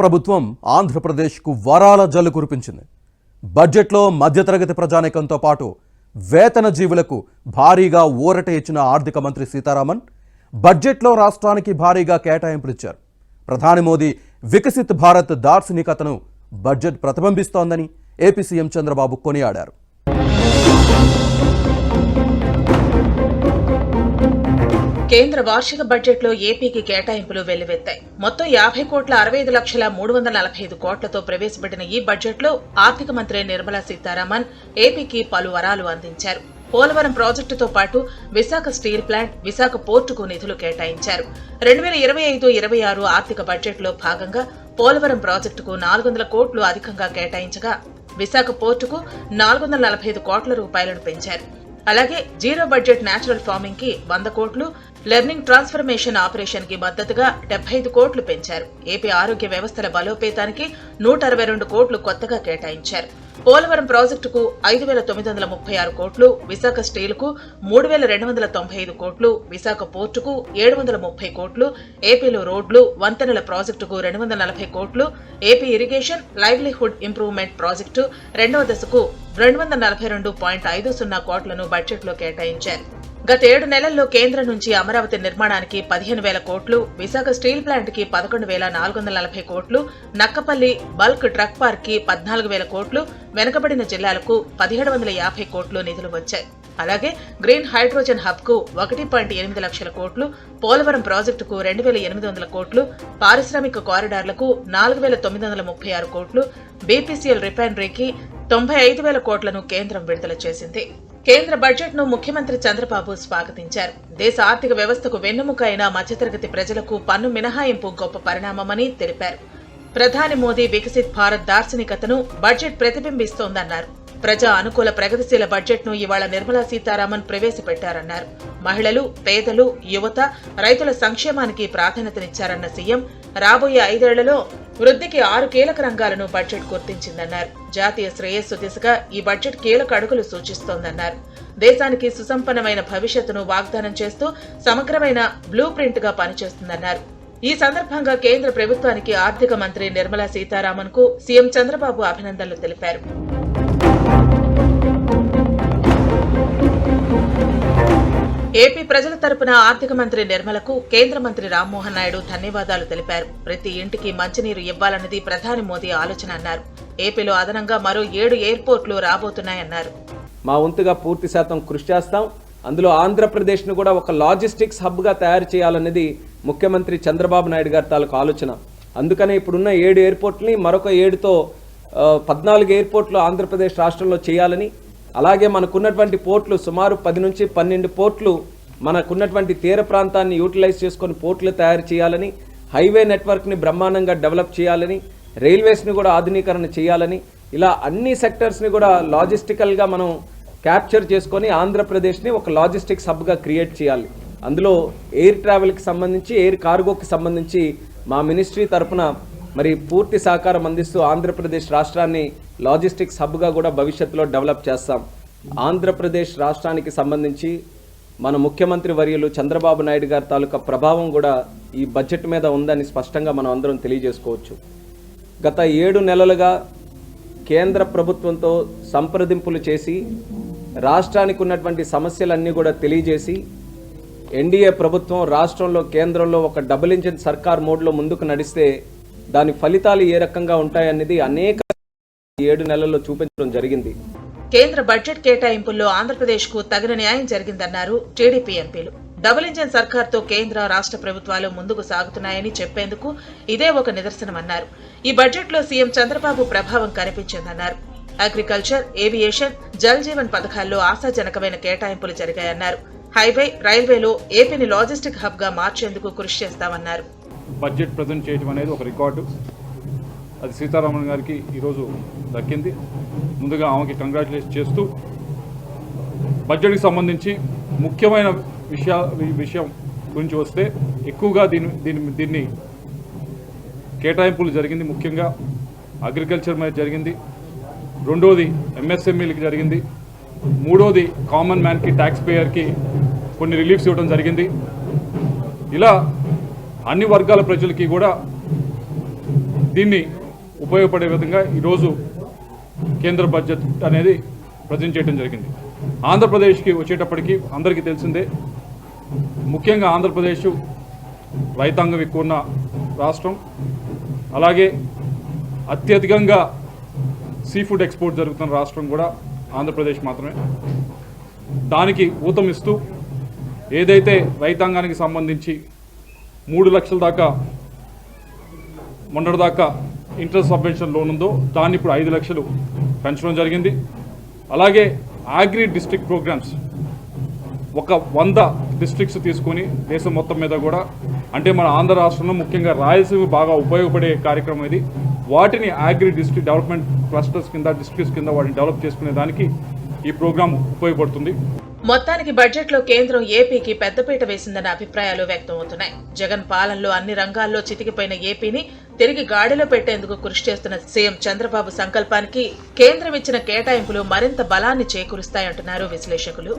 ప్రభుత్వం ఆంధ్రప్రదేశ్కు వరాల జల్లు కురిపించింది. బడ్జెట్లో మధ్యతరగతి ప్రజానీకంతో పాటు వేతన జీవులకు భారీగా ఊరట ఇచ్చిన ఆర్థిక మంత్రి సీతారామన్ బడ్జెట్లో రాష్ట్రానికి భారీగా కేటాయింపులు ఇచ్చారు. ప్రధాని మోదీ వికసిత్ భారత్ దార్శనికతను బడ్జెట్ ప్రతిబింబిస్తోందని ఏపీ సీఎం చంద్రబాబు కొనియాడారు. కేంద్ర వార్షిక బడ్జెట్లో ఏపీకి కేటాయింపులు వెల్లువెత్తాయి. మొత్తం 50,65,345 కోట్లతో ప్రవేశపెట్టిన ఈ బడ్జెట్లో ఆర్థిక మంత్రి నిర్మలా సీతారామన్ ఏపీకి పలు వరాలు అందించారు. పోలవరం ప్రాజెక్టుతో పాటు విశాఖ స్టీల్ ప్లాంట్, విశాఖ పోర్టుకు నిధులు కేటాయించారు. 2025-26 ఆర్థిక బడ్జెట్లో భాగంగా పోలవరం ప్రాజెక్టుకు 400 కోట్లు అధికంగా కేటాయించగా విశాఖ పోర్టుకు 445 కోట్ల రూపాయలను పెంచారు. అలాగే జీరో బడ్జెట్ నేచురల్ ఫార్మింగ్ కి 100 కోట్లు, లెర్నింగ్ ట్రాన్స్ఫర్మేషన్ ఆపరేషన్ కి మద్దతుగా 75 కోట్లు పెంచారు. ఏపీ ఆరోగ్య వ్యవస్థల బలోపేతానికి 162 కోట్లు కొత్తగా కేటాయించారు. పోలవరం ప్రాజెక్టుకు 5,936 కోట్లు, విశాఖ స్టీల్ కు 3,295 కోట్లు, విశాఖ పోర్టుకు 730 కోట్లు, ఏపీలో రోడ్లు, వంతెనల ప్రాజెక్టుకు 240 కోట్లు, AP irrigation livelihood improvement project 2వ దశకు 242.50 కోట్లను బడ్జెట్లో కేటాయించారు. గత 7 నెలల్లో కేంద్రం నుంచి అమరావతి నిర్మాణానికి 15,000 కోట్లు, విశాఖ స్టీల్ ప్లాంట్ కి 11,440 కోట్లు, నక్కపల్లి బల్క్ ట్రక్ పార్క్ కి 14,000 కోట్లు, వెనుకబడిన జిల్లాలకు 1,750 కోట్లు నిధులు వచ్చాయి. అలాగే గ్రీన్ హైడ్రోజన్ హబ్ కు 1.8 లక్షల కోట్లు, పోలవరం ప్రాజెక్టుకు 2,800 కోట్లు, పారిశ్రామిక కారిడార్లకు 4,936 కోట్లు, బీపీసీఎల్ రిఫైనరీకి 95,000 కోట్లను కేంద్రం విడుదల చేసింది. కేంద్ర బడ్జెట్ ను ముఖ్యమంత్రి చంద్రబాబు స్వాగతించారు. దేశ ఆర్థిక వ్యవస్థకు వెన్నెముక అయిన మధ్యతరగతి ప్రజలకు పన్ను మినహాయింపు గొప్ప పరిణామమని తెలిపారు. ప్రధాని మోదీ వికసిత్ భారత్ దార్శనికతను బడ్జెట్ ప్రతిబింబిస్తోందన్నారు. ప్రజా అనుకూల ప్రగతిశీల బడ్జెట్ ను ఇవాళ నిర్మలా సీతారామన్ ప్రవేశపెట్టారన్నారు. మహిళలు, పేదలు, యువత, రైతుల సంక్షేమానికి ప్రాధాన్యతనిచ్చారన్న సీఎం రాబోయే 5 ఏళ్లలో వృద్ధికి 6 కీలక రంగాలను బడ్జెట్ గుర్తించిందన్నారు. జాతీయ శ్రేయస్సు దిశగా ఈ బడ్జెట్ కీలక అడుగులు సూచిస్తోందన్నారు. దేశానికి సుసంపన్నమైన భవిష్యత్తును వాగ్దానం చేస్తూ సమగ్రమైన బ్లూ ప్రింట్ గా పనిచేస్తుందన్నారు. ఈ సందర్భంగా కేంద్ర ప్రభుత్వానికి ఆర్థిక మంత్రి నిర్మలా సీతారామన్ కు సీఎం చంద్రబాబు అభినందనలు తెలిపారు. ఏపీ ప్రజల తరపున ఆర్థిక మంత్రి నిర్మలకు కేంద్ర మంత్రి రామ్మోహన్ నాయుడు ధన్యవాదాలు తెలిపారు. ప్రతి ఇంటికి మంచినీరు ఇవ్వాలన్నది ప్రధాని మోదీ ఆలోచన అన్నారు. ఏపీలో అదనంగా మరో 7 ఎయిర్పోర్ట్లు రాబోతున్నాయన్నారు. మా వంతుగా పూర్తి శాతం కృషి చేస్తాం. అందులో ఆంధ్రప్రదేశ్ను కూడా ఒక లాజిస్టిక్స్ హబ్గా తయారు చేయాలన్నది ముఖ్యమంత్రి చంద్రబాబు నాయుడు గారి తాలూకు ఆలోచన. అందుకనే ఇప్పుడున్న 7 ఎయిర్పోర్ట్ని మరొక 7తో 14 ఎయిర్పోర్ట్లు ఆంధ్రప్రదేశ్ రాష్ట్రంలో చేయాలని, అలాగే మనకున్నటువంటి పోర్ట్లు సుమారు 10 నుంచి 12 పోర్ట్లు మనకున్నటువంటి తీర ప్రాంతాన్ని యూటిలైజ్ చేసుకొని పోర్ట్లు తయారు చేయాలని, హైవే నెట్వర్క్ని బ్రహ్మాండంగా డెవలప్ చేయాలని, రైల్వేస్ని కూడా ఆధునీకరణ చేయాలని, ఇలా అన్ని సెక్టర్స్ని కూడా లాజిస్టికల్గా మనం క్యాప్చర్ చేసుకొని ఆంధ్రప్రదేశ్ని ఒక లాజిస్టిక్స్ హబ్గా క్రియేట్ చేయాలి. అందులో ఎయిర్ ట్రావెల్కి సంబంధించి, ఎయిర్ కార్గోకి సంబంధించి మా మినిస్ట్రీ తరఫున మరి పూర్తి సహకారం అందిస్తూ ఆంధ్రప్రదేశ్ రాష్ట్రాన్ని లాజిస్టిక్స్ హబ్గా కూడా భవిష్యత్తులో డెవలప్ చేస్తాం. ఆంధ్రప్రదేశ్ రాష్ట్రానికి సంబంధించి మన ముఖ్యమంత్రి వర్యులు చంద్రబాబు నాయుడు గారి తాలూకా ప్రభావం కూడా ఈ బడ్జెట్ మీద ఉందని స్పష్టంగా మనం అందరం తెలియజేసుకోవచ్చు. గత 7 నెలలుగా కేంద్ర ప్రభుత్వంతో సంప్రదింపులు చేసి రాష్ట్రానికి ఉన్నటువంటి సమస్యలన్నీ కూడా తెలియజేసి ఎన్డీఏ ప్రభుత్వం రాష్ట్రంలో కేంద్రంలో ఒక డబుల్ ఇంజిన్ సర్కార్ మోడ్లో ముందుకు నడిస్తే దాని ఫలితాలు ఏ రకంగా ఉంటాయనేది అనేక 7 నెలల్లో చూపించడం జరిగింది. కేంద్ర బడ్జెట్ కేటాయింపుల్లో ఆంధ్రప్రదేశ్ కు తగిన న్యాయం జరిగిందన్నారు టీడీపీ ఎంపీలు. డబుల్ ఇంజిన్ సర్కార్తో కేంద్ర రాష్ట్ర ప్రభుత్వాలు ముందుకు సాగుతున్నాయని చెప్పేందుకు ఇదే ఒక నిదర్శనమన్నారు. ఈ బడ్జెట్లో సీఎం చంద్రబాబు ప్రభావం కనిపించిందన్నారు. అగ్రికల్చర్, ఏవియేషన్, జల్ జీవన్ పథకాల్లో ఆశాజనకమైన కేటాయింపులు జరిగాయన్నారు. హైవే, రైల్వేలో ఏపీని లాజిస్టిక్ హబ్ గా మార్చేందుకు కృషి చేస్తామన్నారు. బడ్జెట్ ప్రజెంట్ చేయడం అనేది ఒక రికార్డు. అది సీతారామన్ గారికి ఈరోజు దక్కింది. ముందుగా ఆమెకి కంగ్రాచులేషన్ చేస్తూ, బడ్జెట్కి సంబంధించి ముఖ్యమైన విషయం గురించి వస్తే ఎక్కువగా దీన్ని కేటాయింపులు జరిగింది. ముఖ్యంగా అగ్రికల్చర్ మీద జరిగింది, రెండోది ఎంఎస్ఎంఈలకి జరిగింది, మూడోది కామన్ మ్యాన్కి, ట్యాక్స్ పేయర్కి కొన్ని రిలీఫ్స్ ఇవ్వడం జరిగింది. ఇలా అన్ని వర్గాల ప్రజలకి కూడా దీన్ని ఉపయోగపడే విధంగా ఈరోజు కేంద్ర బడ్జెట్ అనేది ప్రజెంట్ చేయడం జరిగింది. ఆంధ్రప్రదేశ్కి వచ్చేటప్పటికి అందరికీ తెలిసిందే, ముఖ్యంగా ఆంధ్రప్రదేశ్ రైతాంగం ఎక్కువ ఉన్న రాష్ట్రం, అలాగే అత్యధికంగా సీ ఫుడ్ ఎక్స్పోర్ట్ జరుగుతున్న రాష్ట్రం కూడా ఆంధ్రప్రదేశ్ మాత్రమే. దానికి ఊతమిస్తూ ఏదైతే రైతాంగానికి సంబంధించి 3 లక్షల దాకా మొన్నటిదాకా ఇంట్రెస్ట్ సబ్వెన్షన్ లోన్ ఉందో దాన్ని ఇప్పుడు 5 లక్షలు పెంచడం జరిగింది. అలాగే అగ్రి డిస్ట్రిక్ట్ ప్రోగ్రామ్స్ ఒక 100 డిస్ట్రిక్ట్స్ తీసుకొని దేశం మొత్తం మీద కూడా, అంటే మన ఆంధ్ర రాష్ట్రంలో ముఖ్యంగా రాయలసీమ బాగా ఉపయోగపడే కార్యక్రమం ఇది. వాటిని అగ్రి డిస్ట్రిక్ట్ డెవలప్మెంట్ క్లస్టర్స్ కింద, డిస్ట్రిక్ట్స్ కింద వాటిని డెవలప్ చేసుకునే దానికి ఈ ప్రోగ్రాం ఉపయోగపడుతుంది. మొత్తానికి బడ్జెట్లో కేంద్రం ఏపీకి పెద్దపీట వేసిందన్న అభిప్రాయాలు వ్యక్తమవుతున్నాయి. జగన్ పాలనలో అన్ని రంగాల్లో చితికిపోయిన ఏపీని తిరిగి గాడిలో పెట్టేందుకు కృషి చేస్తున్న సీఎం చంద్రబాబు సంకల్పానికి కేంద్రం ఇచ్చిన కేటాయింపులు మరింత బలాన్ని చేకూరుస్తాయంటున్నారు విశ్లేషకులు.